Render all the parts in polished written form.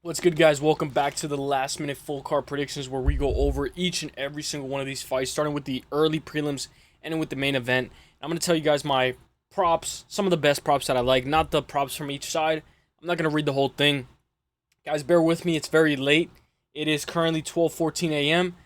What's good, guys? Welcome back to the last minute full card predictions where we go over each and every single one of these fights, starting with the early prelims, ending with the main event. I'm going to tell you guys my props, some of the best props that I like, not the props from each side. I'm not going to read the whole thing. Guys, bear with me. It's very late. It is currently 12:14 a.m.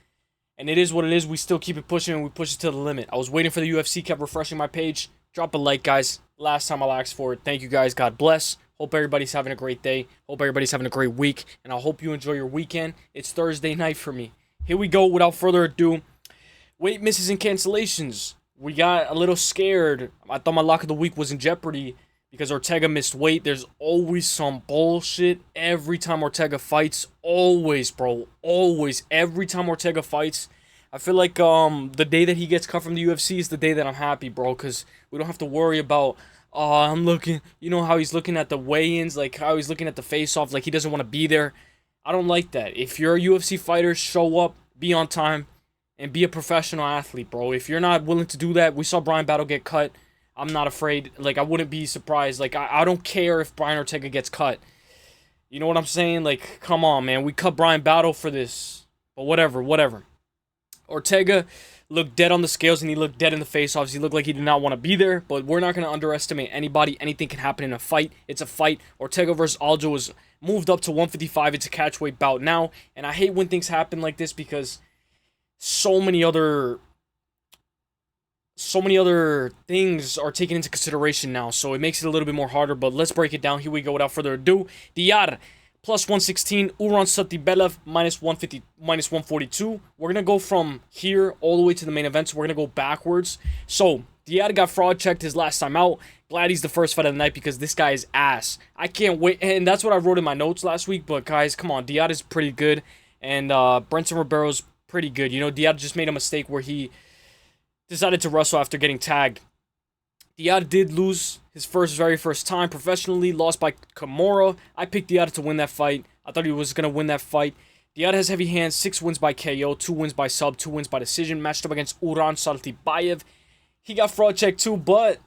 and it is what it is. We still keep it pushing and we push it to the limit. I was waiting for the UFC, kept refreshing my page. Drop a like, guys. Last time I'll ask for it. Thank you, guys. God bless. Hope everybody's having a great day. Hope everybody's having a great week. And I hope you enjoy your weekend. It's Thursday night for me. Here we go. Without further ado, weight misses and cancellations. We got a little scared. I thought my lock of the week was in jeopardy because Ortega missed weight. There's always some bullshit every time Ortega fights. Always, bro. Always. Every time Ortega fights. I feel like the day that he gets cut from the UFC is the day that I'm happy, bro. Because we don't have to worry about... I'm looking, you know how he's looking at the weigh-ins, like how he's looking at the face-off, like he doesn't want to be there. I don't like that. If you're a UFC fighter, show up, be on time, and be a professional athlete, bro. If you're not willing to do that, we saw Brian Battle get cut. I'm not afraid. Like, I wouldn't be surprised. Like, I don't care if Brian Ortega gets cut. You know what I'm saying? Like, come on, man. We cut Brian Battle for this. But whatever. Ortega looked dead on the scales and he looked dead in the face-offs. He looked like he did not want to be there, but we're not going to underestimate anybody. Anything can happen in a fight. It's a fight. Ortega versus Aljo was moved up to 155. It's a catchweight bout now, and I hate when things happen like this because so many other things are taken into consideration now, so it makes it a little bit more harder, but let's break it down. Here we go without further ado. Diyar plus 116, Uran Satybaldiev minus 150, minus 142. We're going to go from here all the way to the main event, so we're going to go backwards. So, Diyar got fraud checked his last time out. Glad he's the first fight of the night because this guy is ass. I can't wait, and that's what I wrote in my notes last week, but guys, come on, Diyar is pretty good, and Brenton Ribeiro's pretty good. You know, Diyar just made a mistake where he decided to wrestle after getting tagged. Diyar did lose his very first time professionally, lost by Kimura. I picked Diyar to win that fight. I thought he was going to win that fight. Diyar has heavy hands, 6 wins by KO, 2 wins by sub, 2 wins by decision. Matched up against Uran Satybaldiev. He got fraud checked too, but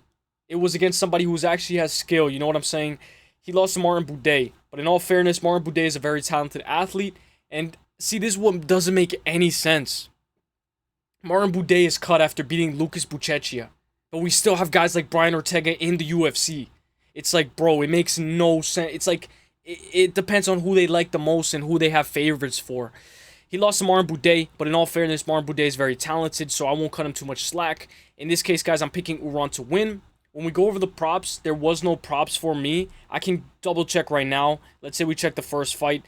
it was against somebody who actually has skill. You know what I'm saying? He lost to Martin Buday. But in all fairness, Martin Buday is a very talented athlete. And see, this one doesn't make any sense. Martin Buday is cut after beating Lucas Buchecha. But we still have guys like Brian Ortega in the UFC. It's like, bro, it makes no sense. It's like, it depends on who they like the most and who they have favorites for. He lost to Martin Buday, but in all fairness, Martin Buday is very talented, so I won't cut him too much slack. In this case, guys, I'm picking Uran to win. When we go over the props, there was no props for me. I can double check right now. Let's say we check the first fight.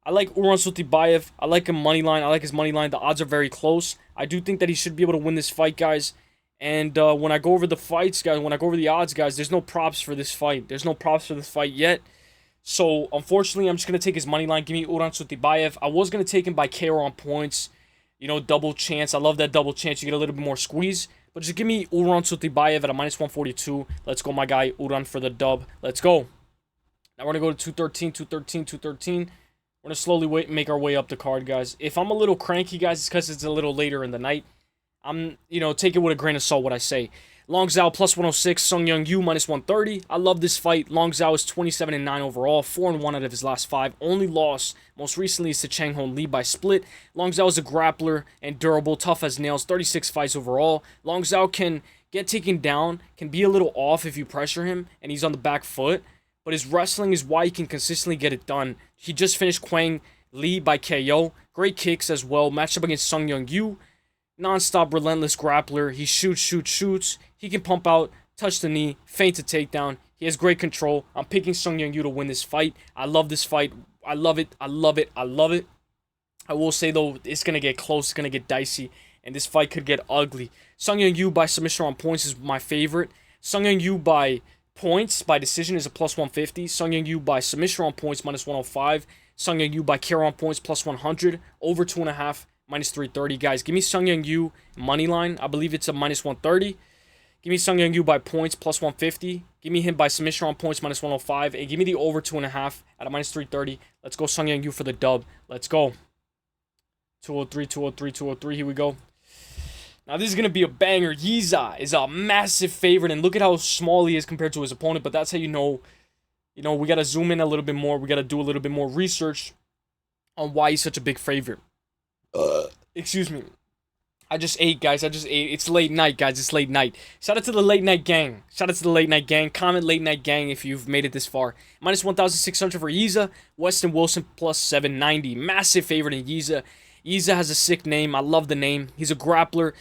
I like Uran Satybaldiev. I like him money line. I like his money line. The odds are very close. I do think that he should be able to win this fight, guys. And when I go over the fights, guys, when I go over the odds, guys, there's no props for this fight. There's no props for this fight yet. So, unfortunately, I'm just going to take his money line. Give me Uran Satybaldiev. I was going to take him by KO on points. You know, double chance. I love that double chance. You get a little bit more squeeze. But just give me Uran Satybaldiev at a minus 142. Let's go, my guy. Uran for the dub. Let's go. Now we're going to go to 213. We're going to slowly make our way up the card, guys. If I'm a little cranky, guys, it's because it's a little later in the night. Take it with a grain of salt what I say. Long Zhao plus 106, Sung Young Yu minus 130. I love this fight. Long Zhao is 27-9 overall, 4-1 out of his last 5. Only loss, most recently, is to Chang Hon Lee by split. Long Zhao is a grappler and durable, tough as nails, 36 fights overall. Long Zhao can get taken down, can be a little off if you pressure him, and he's on the back foot. But his wrestling is why he can consistently get it done. He just finished Kwang Lee by KO. Great kicks as well. Matched up against Sung Young Yu. Non-stop, relentless grappler. He shoots. He can pump out, touch the knee, feint a takedown. He has great control. I'm picking Sung Young Yu to win this fight. I love this fight. I love it. I will say, though, it's going to get close. It's going to get dicey. And this fight could get ugly. Sung Young Yu by submission on points is my favorite. Sung Young Yu by points, by decision, is a plus 150. Sung Young Yu by submission on points, minus 105. Sung Young Yu by KO on points, plus 100. Over 2.5. Minus 330, guys. Give me Sung Young Yu money line. I believe it's a minus 130. Give me Sung Young Yu by points, plus 150. Give me him by submission on points, minus 105. And give me the over 2.5 at a minus 330. Let's go Sung Young Yu for the dub. Let's go. 203. Here we go. Now, this is going to be a banger. Yizha is a massive favorite. And look at how small he is compared to his opponent. But that's how you know You know, we got to zoom in a little bit more. We got to do a little bit more research on why he's such a big favorite. Excuse me. I just ate, guys. I just ate. It's late night, guys. It's late night. Shout out to the late night gang. Shout out to the late night gang. Comment late night gang if you've made it this far. Minus 1,600 for Yizha. Westin Wilson plus 790. Massive favorite in Yizha. Yizha has a sick name. I love the name. He's a grappler.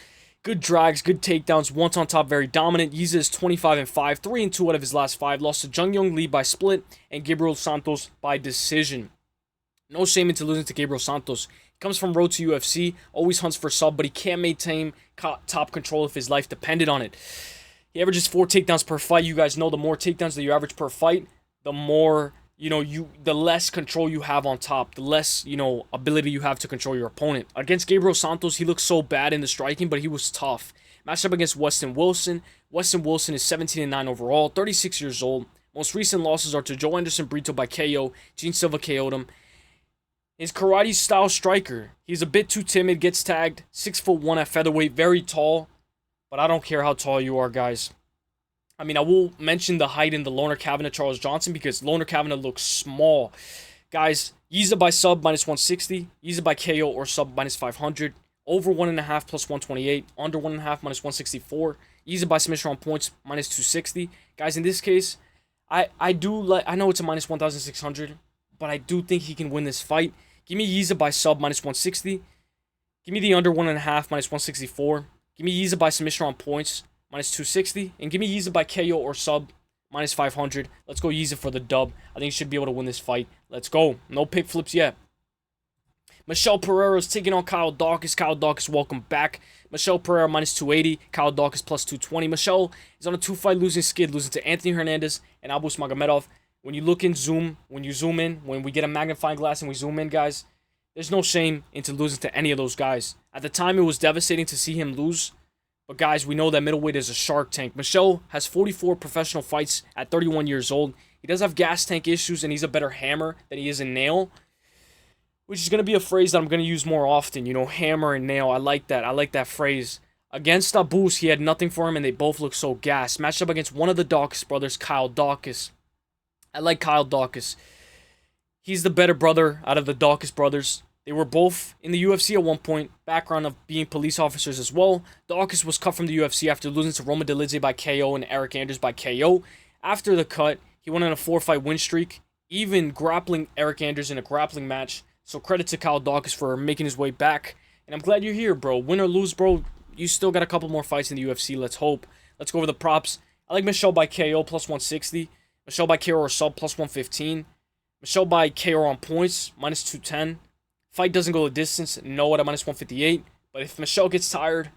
Good drags, good takedowns. Once on top, very dominant. Yizha is 25-5. 3-2 out of his last 5. Lost to Zhang Lee by split and Gabriel Santos by decision. No shame into losing to Gabriel Santos. Comes from road to UFC, always hunts for sub, but he can't maintain top control if his life depended on it. He averages 4 takedowns per fight. You guys know the more takedowns that you average per fight, the more, the less control you have on top, the less, ability you have to control your opponent. Against Gabriel Santos, he looked so bad in the striking, but he was tough. Matched up against Westin Wilson. Westin Wilson is 17-9 overall, 36 years old. Most recent losses are to Joe Anderson Brito by KO, Gene Silva KO'd him. His karate style striker. He's a bit too timid, gets tagged. 6'1" at featherweight, very tall. But I don't care how tall you are, guys. I mean, I will mention the height in the Loner Kavanagh Charles Johnson because Loner Kavanagh looks small. Guys, Yizha by sub minus 160. Yizha by KO or sub minus 500. Over 1.5 plus 128. Under 1.5 minus 164. Yizha by submission on points minus 260. Guys, in this case, I know it's a minus 1,600. But I do think he can win this fight. Give me Yizha by sub minus 160. Give me the under 1.5 minus 164. Give me Yizha by submission on points minus 260. And give me Yizha by KO or sub minus 500. Let's go Yizha for the dub. I think he should be able to win this fight. Let's go. No pick flips yet. Michel Pereira is taking on Kyle Daukaus. Kyle Daukaus, welcome back. Michel Pereira minus 280. Kyle Daukaus plus 220. Michel is on a 2-fight losing skid, losing to Anthony Hernandez and Abus Magomedov. When you look in zoom, when we get a magnifying glass and we zoom in, guys, there's no shame into losing to any of those guys. At the time, it was devastating to see him lose. But, guys, we know that middleweight is a shark tank. Michel has 44 professional fights at 31 years old. He does have gas tank issues, and he's a better hammer than he is a nail. Which is going to be a phrase that I'm going to use more often. Hammer and nail. I like that. I like that phrase. Against Abus, he had nothing for him, and they both look so gassed. Matched up against one of the Daukaus brothers, Kyle Daukaus. I like Kyle Daukaus. He's the better brother out of the Daukaus brothers. They were both in the UFC at one point, background of being police officers as well. Daukaus was cut from the UFC after losing to Roman Dolidze by KO and Eric Anders by KO. After the cut, he went on a 4-fight win streak, even grappling Eric Anders in a grappling match. So credit to Kyle Daukaus for making his way back. And I'm glad you're here, bro. Win or lose, bro, you still got a couple more fights in the UFC. Let's hope. Let's go over the props. I like Michel by KO plus 160. Michel by KO or sub plus 115. Michel by KO on points minus 210. Fight doesn't go the distance. No at a minus 158. But if Michel gets tired,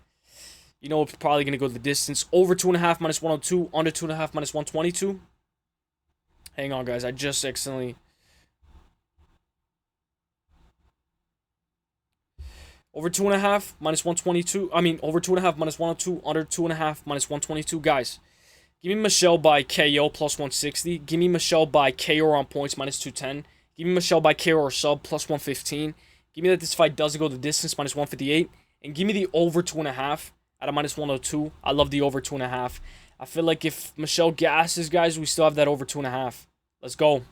it's probably going to go the distance. Over 2.5 minus 102. Under 2.5 minus 122. Hang on, guys. I just accidentally... Over 2.5 minus 122. Over 2.5 minus 102. Under 2.5 minus 122. Guys, give me Michel by KO plus 160. Give me Michel by KO on points minus 210. Give me Michel by KO or sub plus 115. Give me that this fight doesn't go the distance minus 158. And give me the over 2.5 at a minus 102. I love the over 2.5. I feel like if Michel gasses, guys, we still have that over 2.5. Let's go.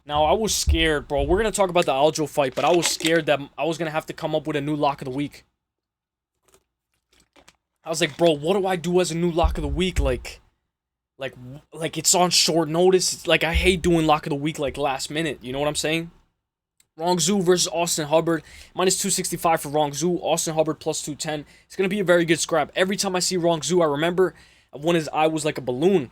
Now, I was scared, bro. We're going to talk about the Aljo fight, but I was scared that I was going to have to come up with a new lock of the week. I was like, bro, what do I do as a new lock of the week? Like it's on short notice. It's like, I hate doing lock of the week, last minute. You know what I'm saying? Rongzhu versus Austin Hubbard. Minus 265 for Rongzhu. Austin Hubbard plus 210. It's going to be a very good scrap. Every time I see Rongzhu, I remember when his eye was like a balloon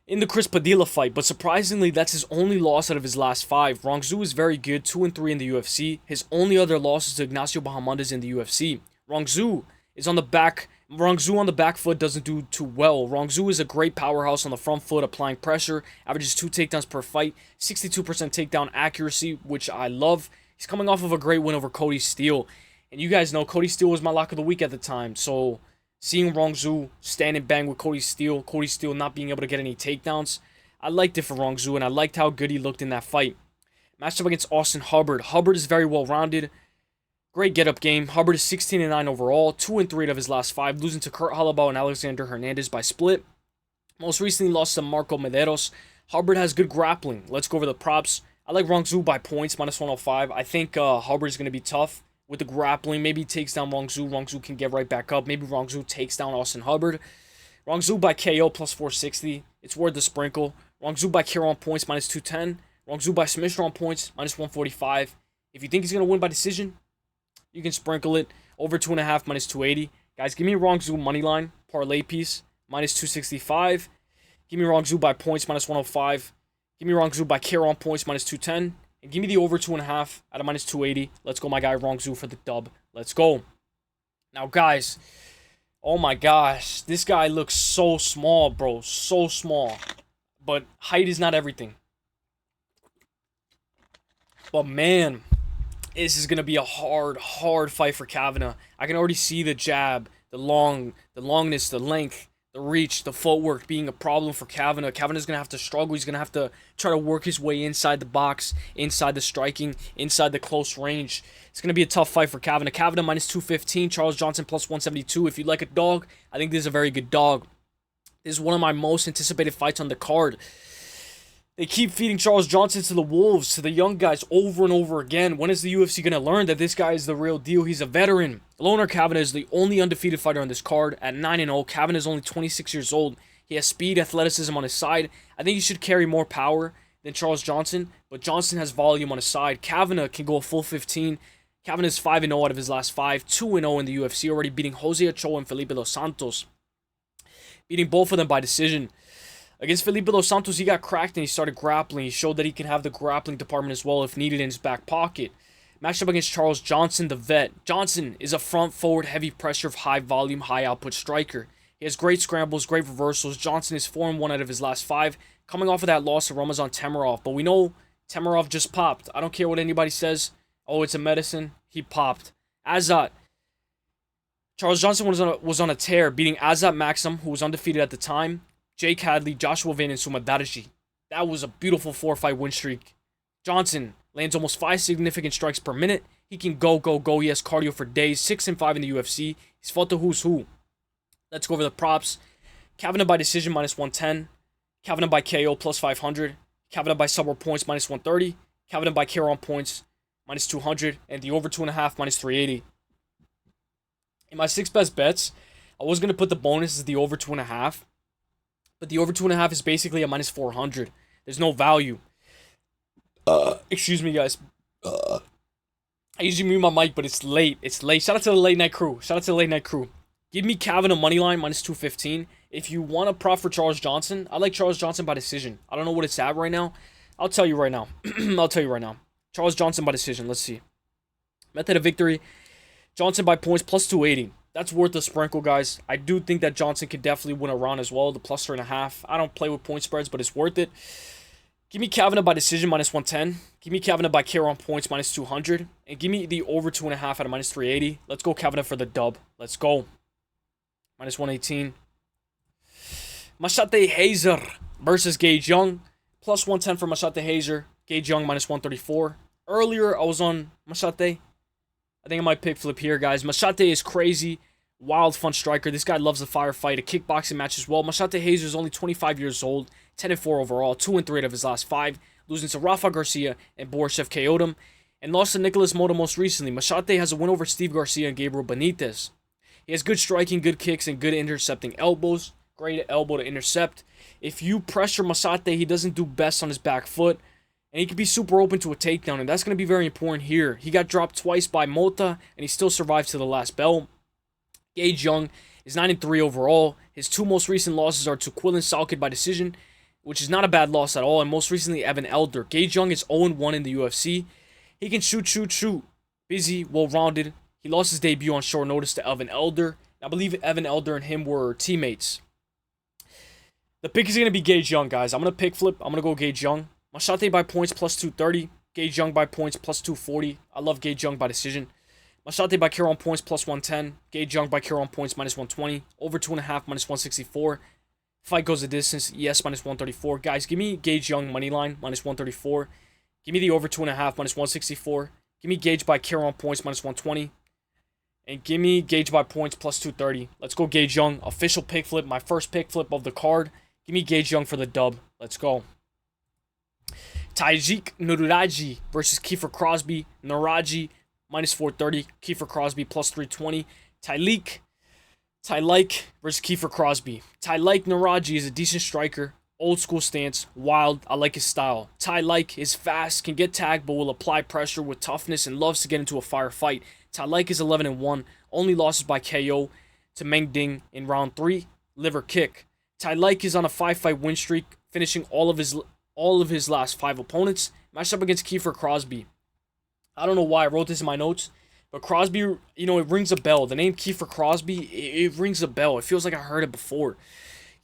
in the Chris Padilla fight, but surprisingly, that's his only loss out of his last 5. Rongzhu is very good, 2-3 in the UFC. His only other loss is to Ignacio Bahamondes in the UFC. Rongzhu on the back foot doesn't do too well. Rongzhu is a great powerhouse on the front foot, applying pressure, averages 2 takedowns per fight, 62% takedown accuracy, which I love. He's coming off of a great win over Cody Steele, and you guys know Cody Steele was my lock of the week at the time, so seeing Rongzhu stand and bang with Cody Steele not being able to get any takedowns, I liked it for Rongzhu, and I liked how good he looked in that fight. Matched up against Austin Hubbard. Hubbard is very well-rounded. Great get-up game. Hubbard is 16-9 overall, 2-3 of his last 5, losing to Kurt Holloway and Alexander Hernandez by split. Most recently lost to Marco Medeiros. Hubbard has good grappling. Let's go over the props. I like Rongzhu by points, minus 105. I think Hubbard's going to be tough with the grappling. Maybe he takes down Rongzhu. Rongzhu can get right back up. Maybe Rongzhu takes down Austin Hubbard. Rongzhu by KO, plus 460. It's worth the sprinkle. Rongzhu by KO on points, minus 210. Rongzhu by submission on points, minus 145. If you think he's going to win by decision, you can sprinkle it. Over 2.5, minus 280. Guys, give me Rongzhu money line, parlay piece, minus 265. Give me Rongzhu by points, minus 105. Give me Rongzhu by KO on points, minus 210. And give me the over 2.5 at a minus 280. Let's go, my guy Rongzhu, for the dub. Let's go. Now, guys, oh my gosh. This guy looks so small, bro. So small. But height is not everything. But, man, this is going to be a hard fight for Kavanagh. I can already see the jab, the longness, the length, the reach, the footwork being a problem for Kavanagh. Kavanagh's going to have to struggle. He's going to have to try to work his way inside the box, inside the striking, inside the close range. It's going to be a tough fight for Kavanagh. Kavanagh minus 215, Charles Johnson plus 172. If you like a dog, I think this is a very good dog. This is one of my most anticipated fights on the card. They keep feeding Charles Johnson to the wolves, to the young guys over and over again. When is the UFC going to learn that this guy is the real deal? He's a veteran. Loner Kavanagh is the only undefeated fighter on this card at 9-0. Kavanagh is only 26 years old. He has speed, athleticism on his side. I think he should carry more power than Charles Johnson, but Johnson has volume on his side. Kavanagh can go a full 15. Kavanagh is 5-0 out of his last 5, 2-0 in the UFC, already beating Jose Ochoa and Felipe Dos Santos. Beating both of them by decision. Against Felipe Dos Santos, he got cracked and he started grappling. He showed that he can have the grappling department as well if needed in his back pocket. Matched up against Charles Johnson, the vet. Johnson is a front-forward, heavy pressure, high-volume, high-output striker. He has great scrambles, great reversals. Johnson is 4-1 out of his last 5, coming off of that loss to Ramazan Temirov. But we know Temirov just popped. I don't care what anybody says. Oh, it's a medicine. He popped. Azat. Charles Johnson was on a tear, beating Azat Maxim, who was undefeated at the time. Jake Hadley, Joshua Vane, and Sumudaerji. That was a beautiful 4-fight win streak. Johnson lands almost 5 significant strikes per minute. He can go. He has cardio for days. 6-5 in the UFC. He's fought the who's who. Let's go over the props. Kavanagh by decision, minus 110. Kavanagh by KO, plus 500. Kavanagh by sub or points, minus 130. Kavanagh by KO on points, minus 200. And the over 2.5, minus 380. In my 6 best bets, I was going to put the bonus as the over 2.5. But the over 2.5 is basically a minus 400. There's no value. Excuse me, guys. I usually mute my mic, but it's late. Shout out to the late night crew. Give me Kavanagh moneyline, minus 215. If you want a prop for Charles Johnson, I like Charles Johnson by decision. I don't know what it's at right now. I'll tell you right now. Charles Johnson by decision. Let's see. Method of victory. Johnson by points, plus 280. That's worth the sprinkle, guys. I do think that Johnson could definitely win a round as well. The plus 3.5. I don't play with point spreads, but it's worth it. Give me Kavanagh by decision, minus 110. Give me Kavanagh by KO on points, minus 200. And give me the over 2.5 at a minus 380. Let's go Kavanagh for the dub. Let's go. Minus 118. Maheshate Hazer versus Gage Young. Plus 110 for Maheshate Hazer. Gage Young, minus 134. Earlier, I was on Maheshate. I think I might pick flip here, guys. Maheshate is crazy, wild, fun striker. This guy loves a firefight, a kickboxing match as well. Maheshate Hazer is only 25 years old, 10-4 overall, 2-3 out of his last 5, losing to Rafa Garcia and Borjas KO'd him, and lost to Nicholas Mota most recently. Maheshate has a win over Steve Garcia and Gabriel Benitez. He has good striking, good kicks, and good intercepting elbows. Great elbow to intercept. If you pressure Maheshate, he doesn't do best on his back foot. And he could be super open to a takedown, and that's going to be very important here. He got dropped twice by Mota, and he still survived to the last bell. Gage Young is 9-3 overall. His 2 most recent losses are to Quillen Salkid by decision, which is not a bad loss at all, and most recently Evan Elder. Gage Young is 0-1 in the UFC. He can shoot. Busy, well-rounded. He lost his debut on short notice to Evan Elder. I believe Evan Elder and him were teammates. The pick is going to be Gage Young, guys. I'm going to pick flip. I'm going to go Gage Young. Maheshate by points, plus 230. Gage Young by points, plus 240. I love Gage Young by decision. Maheshate by KO on points, plus 110. Gage Young by KO on points, minus 120. Over 2.5, minus 164. Fight goes the distance, yes, minus 134. Guys, give me Gage Young moneyline, minus 134. Give me the over 2.5, minus 164. Give me Gage by KO on points, minus 120. And give me Gage by points, plus 230. Let's go Gage Young. Official pick flip, my first pick flip of the card. Give me Gage Young for the dub. Let's go. Taiyilake Nueraji versus Kiefer Crosbie. Nueraji minus 430. Kiefer Crosbie plus 320. Taiyilake versus Kiefer Crosbie. Taiyilake Nueraji is a decent striker. Old school stance. Wild. I like his style. Taiyilake is fast, can get tagged, but will apply pressure with toughness and loves to get into a firefight. Taiyilake is 11-1. Only losses by KO to Mingyang in round 3. Liver kick. Taiyilake is on a 5-fight win streak, finishing all of his last 5 opponents. Matched up against Kiefer Crosbie. I don't know why I wrote this in my notes, but Crosbie, you know, it rings a bell. The name Kiefer Crosbie, it rings a bell. It feels like I heard it before.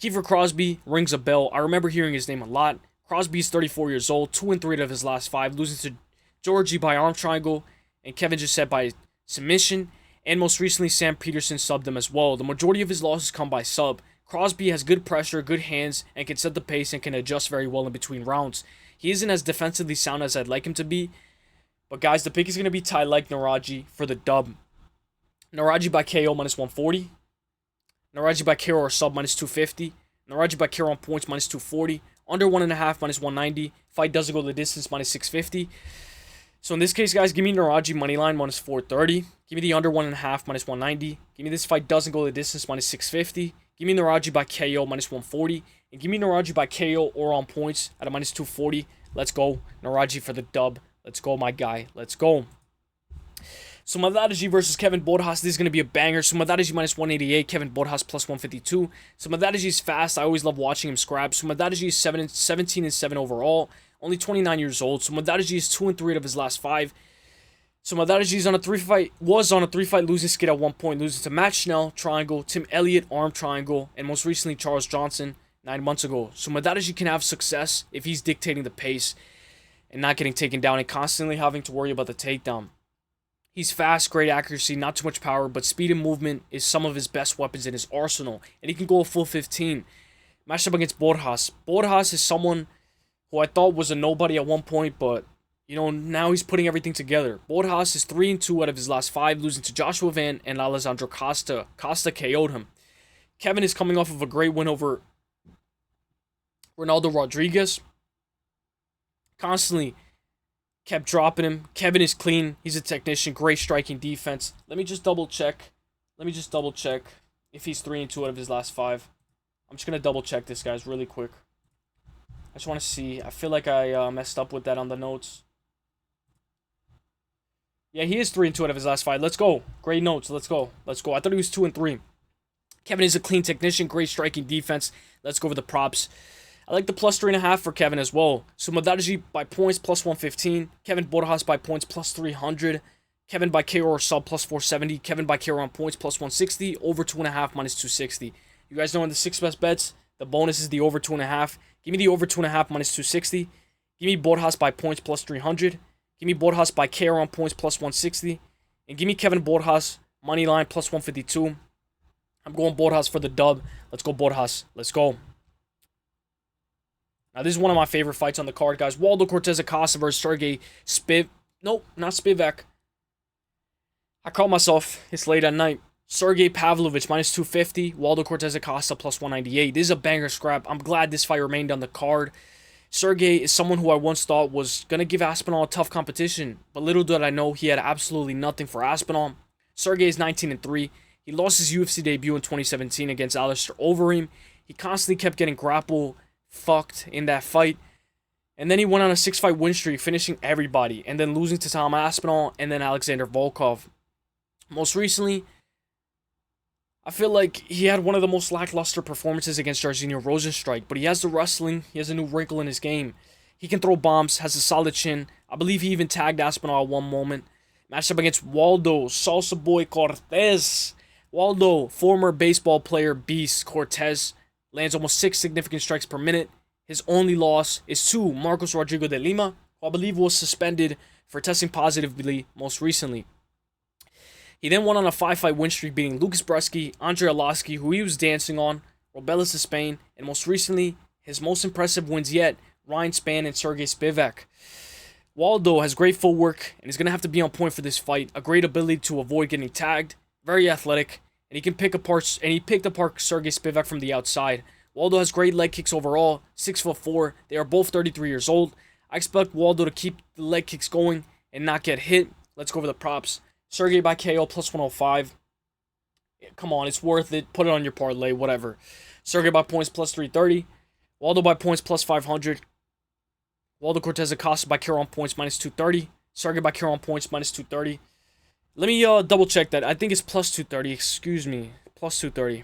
Kiefer Crosbie rings a bell. I remember hearing his name a lot. Crosbie is 34 years old, 2-3 out of his last 5, losing to Georgie by arm triangle, and Kevin just said by submission, and most recently Sam Peterson subbed him as well. The majority of his losses come by sub. Crosbie has good pressure, good hands, and can set the pace and can adjust very well in between rounds. He isn't as defensively sound as I'd like him to be, but guys, the pick is going to be Taiyilake Nueraji for the dub. Nueraji by KO minus 140. Nueraji by KO or sub minus 250. Nueraji by KO on points minus 240. Under 1.5 minus 190. Fight doesn't go the distance minus 650. So in this case, guys, give me Nueraji moneyline minus 430. Give me the under 1.5 minus 190. Give me this fight doesn't go the distance minus 650. Give me Nueraji by KO minus 140. And give me Nueraji by KO or on points at a minus 240. Let's go. Nueraji for the dub. Let's go, my guy. Let's go. Sumudaerji versus Kevin Borjas. This is going to be a banger. Sumudaerji minus 188. Kevin Borjas plus 152. Sumudaerji is fast. I always love watching him scrap. Sumudaerji is 17-7 overall. Only 29 years old. Sumudaerji is 2-3 out of his last 5. Sumudaerji is on a 3-fight losing skid at one point, losing to Matt Schnell, triangle, Tim Elliott, arm triangle, and most recently Charles Johnson 9 months ago. Sumudaerji can have success if he's dictating the pace and not getting taken down and constantly having to worry about the takedown. He's fast, great accuracy, not too much power, but speed and movement is some of his best weapons in his arsenal, and he can go a full 15. Matched up against Borjas. Borjas is someone who I thought was a nobody at one point, but you know, now he's putting everything together. Borjas is 3-2 out of his last 5, losing to Joshua Van and Alexandre Costa. Costa KO'd him. Kevin is coming off of a great win over Ronaldo Rodriguez. Constantly kept dropping him. Kevin is clean. He's a technician. Great striking defense. Let me just double check. If he's 3-2 out of his last 5. I'm just going to double check this, guys, really quick. I just want to see. I feel like I messed up with that on the notes. Yeah, he is 3-2 out of his last 5. Let's go. Great notes. Let's go. I thought he was 2-3. Kevin is a clean technician. Great striking defense. Let's go over the props. I like the plus 3.5 for Kevin as well. Sumudaerji by points plus 115. Kevin Borjas by points plus 300. Kevin by KO or sub plus 470. Kevin by KO on points plus 160. Over 2.5 minus 260. You guys know in the 6 best bets, the bonus is the over 2.5. Give me the over 2.5 minus 260. Give me Borjas by points plus 300. Give me Borjas by KO on points plus 160. And give me Kevin Borjas money line plus 152. I'm going Borjas for the dub. Let's go Borjas. Let's go. Now, this is one of my favorite fights on the card, guys. Waldo Cortes-Acosta versus Sergei Nope, not Spivak. I caught myself. It's late at night. Sergei Pavlovich minus 250. Waldo Cortes-Acosta plus 198. This is a banger scrap. I'm glad this fight remained on the card. Sergei is someone who I once thought was going to give Aspinall a tough competition. But little did I know he had absolutely nothing for Aspinall. Sergei is 19-3. He lost his UFC debut in 2017 against Alistair Overeem. He constantly kept getting grapple fucked in that fight. And then he went on a 6-fight win streak, finishing everybody. And then losing to Tom Aspinall and then Alexander Volkov. Most recently, I feel like he had one of the most lackluster performances against Jairzinho Rozenstruik, but he has the wrestling, he has a new wrinkle in his game. He can throw bombs, has a solid chin. I believe he even tagged Aspinall at one moment. Matched up against Waldo, Salsa Boy Cortes. Waldo, former baseball player beast Cortes, lands almost 6 significant strikes per minute. His only loss is to Marcos Rodrigo de Lima, who I believe was suspended for testing positively most recently. He then went on a 5-fight win streak, beating Lucas Bresky, Andre Arlovsky, who he was dancing on, Robelis of Spain, and most recently, his most impressive wins yet, Ryan Spann and Sergei Spivak. Waldo has great footwork, and he's going to have to be on point for this fight. A great ability to avoid getting tagged, very athletic, and he can pick apart, Sergei Spivak from the outside. Waldo has great leg kicks overall, 6'4". They are both 33 years old. I expect Waldo to keep the leg kicks going and not get hit. Let's go over the props. Sergei by KO plus 105. Come on, it's worth it. Put it on your parlay, whatever. Sergei by points plus 330. Waldo by points plus 500. Waldo Cortes-Acosta by KO on points minus 230. Sergei by KO on points minus 230. Let me double check that. I think it's plus 230. Excuse me. Plus 230.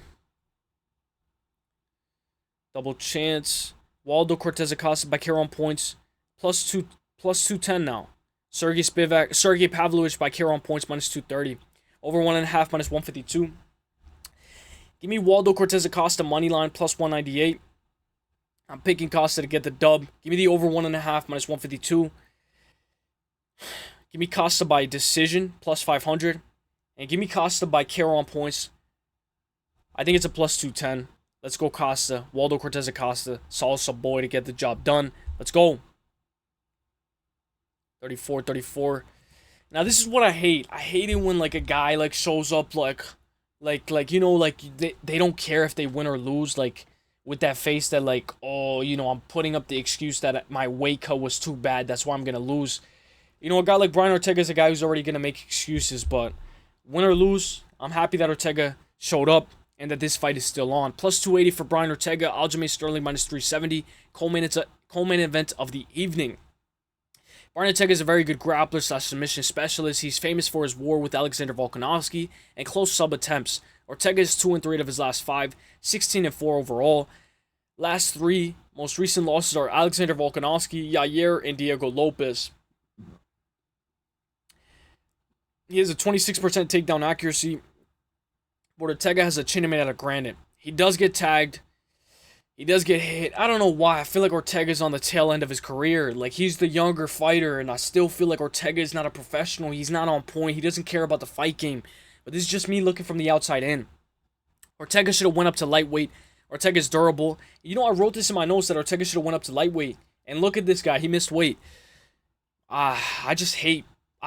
Double chance. Waldo Cortes-Acosta by KO on points plus 210 now. Sergei Pavlovich by KO on points minus 230. Over 1.5 minus 152. Give me Waldo Cortes-Acosta money line plus 198. I'm picking Costa to get the dub. Give me the over 1.5 minus 152. Give me Costa by decision plus 500. And give me Costa by KO on points. I think it's a plus 210. Let's go Costa. Waldo Cortes-Acosta. Salsa boy to get the job done. Let's go. 34. Now this is what I hate. I hate it when like a guy like shows up like you know, like they don't care if they win or lose, like with that face that like, oh, you know, I'm putting up the excuse that my weight cut was too bad, that's why I'm gonna lose. You know, a guy like Brian Ortega is a guy who's already gonna make excuses, but win or lose, I'm happy that Ortega showed up and that this fight is still on. Plus 280 for Brian Ortega. Aljamain Sterling minus 370. Co-main event of the evening. Brian Ortega is a very good grappler / submission specialist. He's famous for his war with Alexander Volkanovski and close sub attempts. Ortega is 2-3 of his last 5, 16-4 overall. Last 3 most recent losses are Alexander Volkanovski, Yair, and Diego Lopez. He has a 26% takedown accuracy, but Ortega has a chin made out of granite. He does get tagged. He does get hit. I don't know why. I feel like Ortega's on the tail end of his career. Like, he's the younger fighter, and I still feel like Ortega is not a professional. He's not on point. He doesn't care about the fight game. But this is just me looking from the outside in. Ortega should have went up to lightweight. Ortega's durable. You know, I wrote this in my notes that Ortega should have went up to lightweight. And look at this guy. He missed weight. I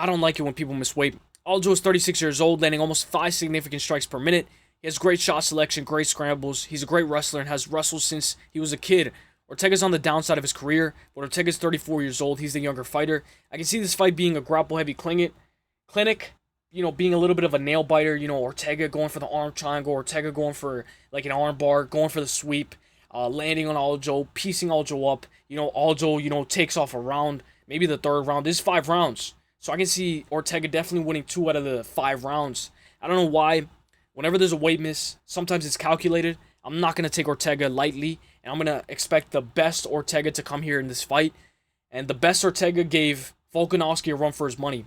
don't like it when people miss weight. Aljo is 36 years old, landing almost 5 significant strikes per minute. He has great shot selection, great scrambles. He's a great wrestler and has wrestled since he was a kid. Ortega's on the downside of his career, but Ortega's 34 years old. He's the younger fighter. I can see this fight being a grapple-heavy clinic, you know, being a little bit of a nail-biter. You know, Ortega going for the arm triangle, Ortega going for, like, an arm bar, going for the sweep, landing on Aljo, piecing Aljo up. You know, Aljo, you know, takes off a round, maybe the 3rd round. This is 5 rounds. So I can see Ortega definitely winning 2 out of the 5 rounds. I don't know why. Whenever there's a weight miss, sometimes it's calculated. I'm not going to take Ortega lightly, and I'm going to expect the best Ortega to come here in this fight. And the best Ortega gave Volkanovski a run for his money.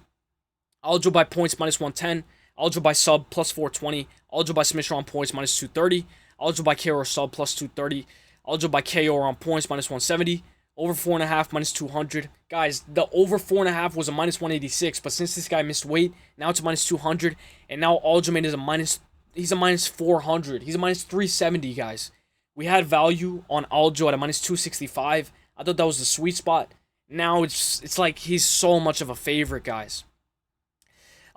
Aljo by points minus 110. Aljo by sub plus 420. Aljo by submission on points minus 230. Aljo by KO or sub plus 230. Aljo by KO on points minus 170. Over 4.5 minus 200. Guys, the over 4.5 was a minus 186, but since this guy missed weight, now it's a minus 200, and now Aljamain is a minus. He's a minus 400. He's a minus 370, guys. We had value on Aljo at a minus 265. I thought that was the sweet spot. Now it's like he's so much of a favorite, guys.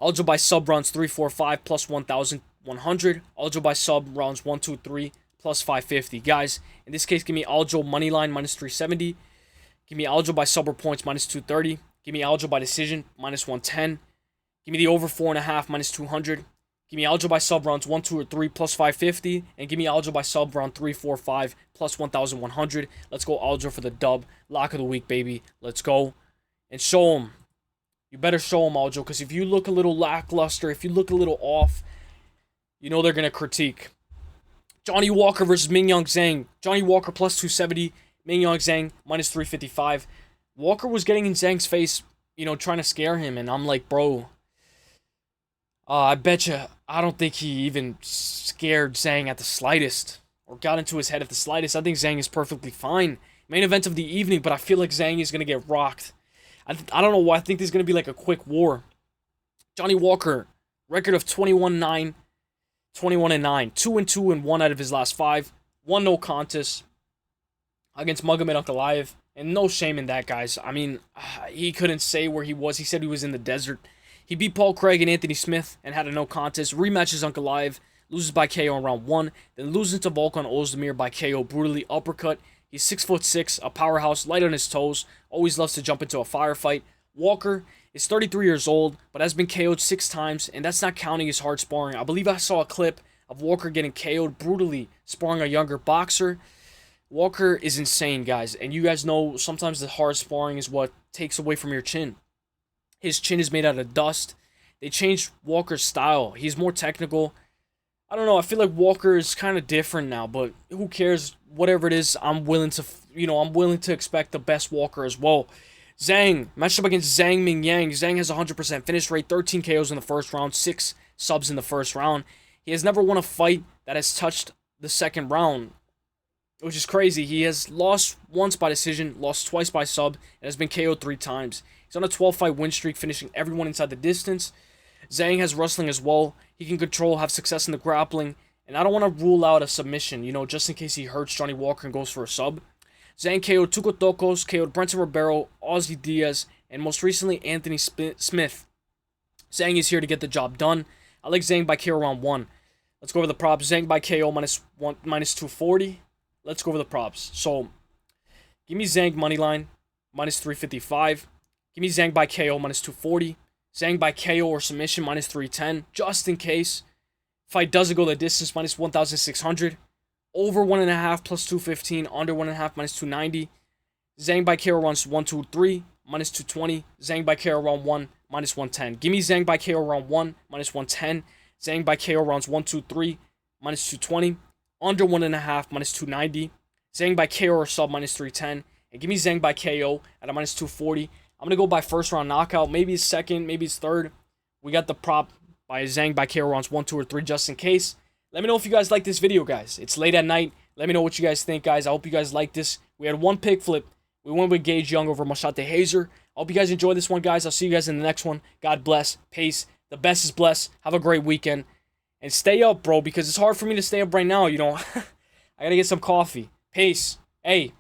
Aljo by sub rounds 345 plus 1,100. Aljo by sub rounds 123 plus 550. Guys, in this case, give me Aljo money line minus 370. Give me Aljo by sub or points minus 230. Give me Aljo by decision minus 110. Give me the over 4.5 minus 200. Give me Aljo by sub rounds 1, 2, or 3 plus 550. And give me Aljo by sub round 3, 4, 5 plus 1,100. Let's go Aljo for the dub. Lock of the week, baby. Let's go. And show him. You better show him, Aljo, because if you look a little lackluster, if you look a little off, you know they're going to critique. Johnny Walker versus Mingyang Zhang. Johnny Walker plus 270. Mingyang Zhang minus 355. Walker was getting in Zhang's face, you know, trying to scare him. And I'm like, bro, I bet you, I don't think he even scared Zhang at the slightest. Or got into his head at the slightest. I think Zhang is perfectly fine. Main event of the evening, but I feel like Zhang is going to get rocked. I don't know why. I think this is going to be like a quick war. Johnny Walker, record of 21-9, 21-9. 2-2 in 1 out of his last 5. 1 no contest against Magomed Ankalaev. And no shame in that, guys. I mean, he couldn't say where he was. He said he was in the desert. He beat Paul Craig and Anthony Smith and had a no contest. Rematches Ankalaev. loses by KO in round 1, then loses to Volkan Ozdemir by KO brutally uppercut. He's 6'6", a powerhouse, light on his toes, always loves to jump into a firefight. Walker is 33 years old, but has been KO'd 6 times, and that's not counting his hard sparring. I believe I saw a clip of Walker getting KO'd brutally sparring a younger boxer. Walker is insane, guys, and you guys know sometimes the hard sparring is what takes away from your chin. His chin is made out of dust. They changed Walker's style. He's more technical. I don't know. I feel like Walker is kind of different now, but who cares? Whatever it is, I'm willing to expect the best Walker as well. Zhang, matched up against Zhang Mingyang. Zhang has 100% finish rate, 13 KOs in the first round, 6 subs in the first round. He has never won a fight that has touched the second round, which is crazy. He has lost once by decision, lost twice by sub, and has been KO'd 3 times. He's on a 12-fight win streak, finishing everyone inside the distance. Zhang has wrestling as well. He can control, have success in the grappling, and I don't want to rule out a submission, just in case he hurts Johnny Walker and goes for a sub. Zhang KO'd Tuco Daukaus, KO'd Brenton Ribeiro, Ozzy Diaz, and most recently Anthony Smith. Zhang is here to get the job done. I like Zhang by KO round 1. Let's go over the props. Zhang by KO minus 240. Let's go over the props. So, give me Zhang moneyline, minus 355. Give me Zhang by KO minus 240. Zhang by KO or submission, minus 310. Just in case. Fight doesn't go the distance, minus 1,600. Over 1.5 plus 215. Under 1.5 minus 290. Zhang by KO rounds 1, 2, 3, minus 220. Zhang by KO round 1, minus 110. Give me Zhang by KO round 1, minus 110. Zhang by KO rounds 1, 2, 3, minus 220. Under 1.5, minus 290. Zhang by KO or sub, minus 310. And give me Zhang by KO at a minus 240. I'm going to go by first round knockout. Maybe it's second, maybe it's third. We got the prop by Zhang by KO rounds 1, 2, or 3 just in case. Let me know if you guys like this video, guys. It's late at night. Let me know what you guys think, guys. I hope you guys like this. We had one pick flip. We went with Gage Young over Maheshate Hazer. I hope you guys enjoyed this one, guys. I'll see you guys in the next one. God bless. Peace. The best is blessed. Have a great weekend. And stay up, bro, because it's hard for me to stay up right now, I gotta get some coffee. Peace. Hey.